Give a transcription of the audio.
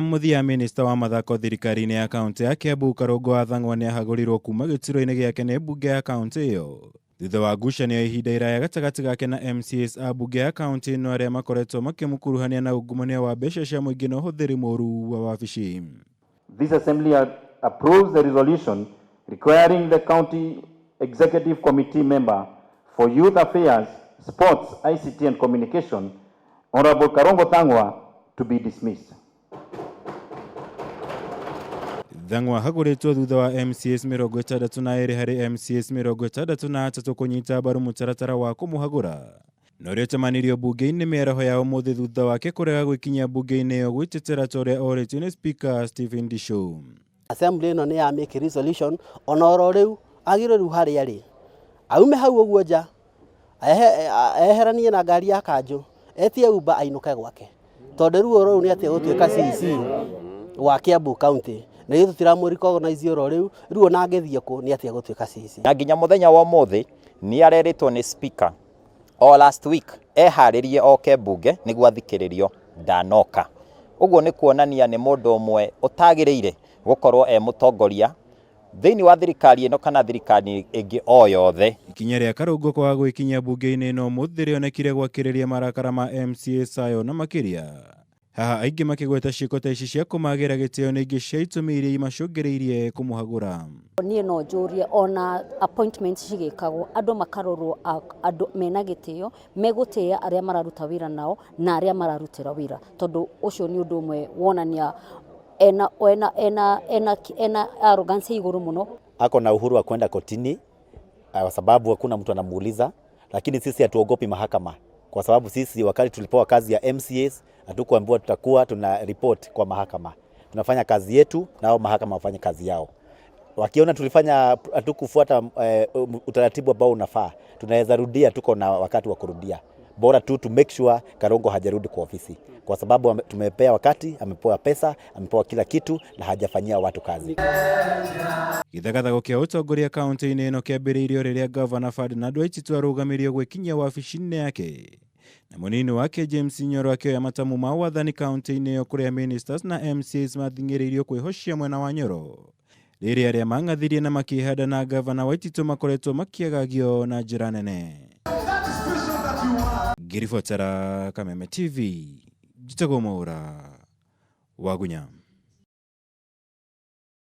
Muthia minista wa mathako thirikari-inĩ ya kaunti ya Kiambu Karungo wa Thang'wa nĩ ahagũrirwo kuma gĩturwa-inĩ gĩake nĩ mbunge ya kaunti ĩyo thutha wa ngucanio ya ihinda iraya gatagatĩ gake na MCAs a mbunge ya kaunti ĩno arĩa makoretwo makĩmũkuruhania na ungumania wa mbeca cia mũingĩ na ũhũthĩri mũũru wa wabici. This assembly approves the resolution requiring the county executive committee member for youth affairs, sports, ICT and communication, Honorable Karongo Thang'wa, to be dismissed. Thang'wa hagũrĩtwo thutha wa MCAs 62 harĩ MCAs 63 kũnyita mbaru mũtaratara wa kũmũhagũra. Na ũrĩa ũtemanirio mbunge-inĩ mĩaraho ya ũmũthĩ thutha wake kũrega gwĩkinyia mbunge-inĩ ĩyo gwĩtetera ta ũrĩa orĩtio nĩ Speaker Stephen Ndisho. Assembly ĩno nĩ ya make resolution ona oro rĩu agĩrwo rĩu harĩa arĩ. Aume hau ũguo nja eheranie na ngari ya kanjũ etie Uber ainũke gwake. Tondũ rĩu oro nĩ atĩ gũtuĩka CC wa Kiambu County. Na ithu tiramũrecognize oro rĩu ona angĩthiĩ kũ nĩ atĩ gũtuĩka CC. Na nginya mũthenya wa ũmũthĩ nĩ arerĩtwo nĩ Speaker o last week eharĩrie oke mbunge nĩguo athikĩrĩrio ndanoka. Ũguo nĩ kuonania nĩ mũndũ ũmwe ũtagĩrĩire gũkorwo mũtongoria thĩinĩ wa thirikari ĩno kana thirikari ĩngĩ o yothe. Ikinya rĩa Karungo kwa gwĩkinyia mbunge-inĩ ĩno mũthĩ rĩonekire gwakĩrĩria marakara ma MCA sayo na makĩria. Haha aingĩ makĩgweta ciĩko ta ici cia kũmagĩra gĩtĩo nĩ ingĩ cia itũmi iria imacũngĩrĩirie kũmũhagũra. Niĩ no njũrie ona appointments cigĩkagwo andũ makarorwo andũ mena gĩtĩo megũtĩa arĩa mararuta wĩra nao na arĩa mararutĩra wĩra, tondũ ũcio nĩ ũndũ ũmwe wonania ena arrogance igũrũ muno. Ako na uhuru wa kwenda kotini kwa sababu hakuna mtu anamuuliza, lakini sisi hatuogopi mahakama kwa sababu sisi wakati tulipewa kazi ya MCAs hatukuambiwa tutakuwa tuna report kwa mahakama. Tunafanya kazi yetu na hao mahakama wafanye kazi yao. Wakiona tulifanya hatukufuata utaratibu ambao unafaa, tunaweza rudia, tuko na wakati wa kurudia. Bora tu to make sure Karongo hajarudi kwa ofisi. Kwa sababu tumepea wakati, amepewa pesa, amepewa kila kitu na hajafanyia watu kazi. Gĩthagathago kĩa ũtongoria kaunti-inĩ ĩno kĩambĩrĩirio rĩrĩa Governor Ferdinand Waititu arũgamirio gwĩkinyia wabici-inĩ yake. Na mũnini wake James Nyoro akĩoya matamu ma wathani kaunti-inĩ ĩyo kũrĩa ministers na MCAs mathingĩrĩirio kwĩhocia mwena wa Nyoro. Rĩrĩa arĩa mang'athirie na makĩhanda na Governor Waititu makoretwo makĩagagio na njĩra nene. Ngĩribotera Kameme TV, njĩtagwo Mwaura wa Gunya.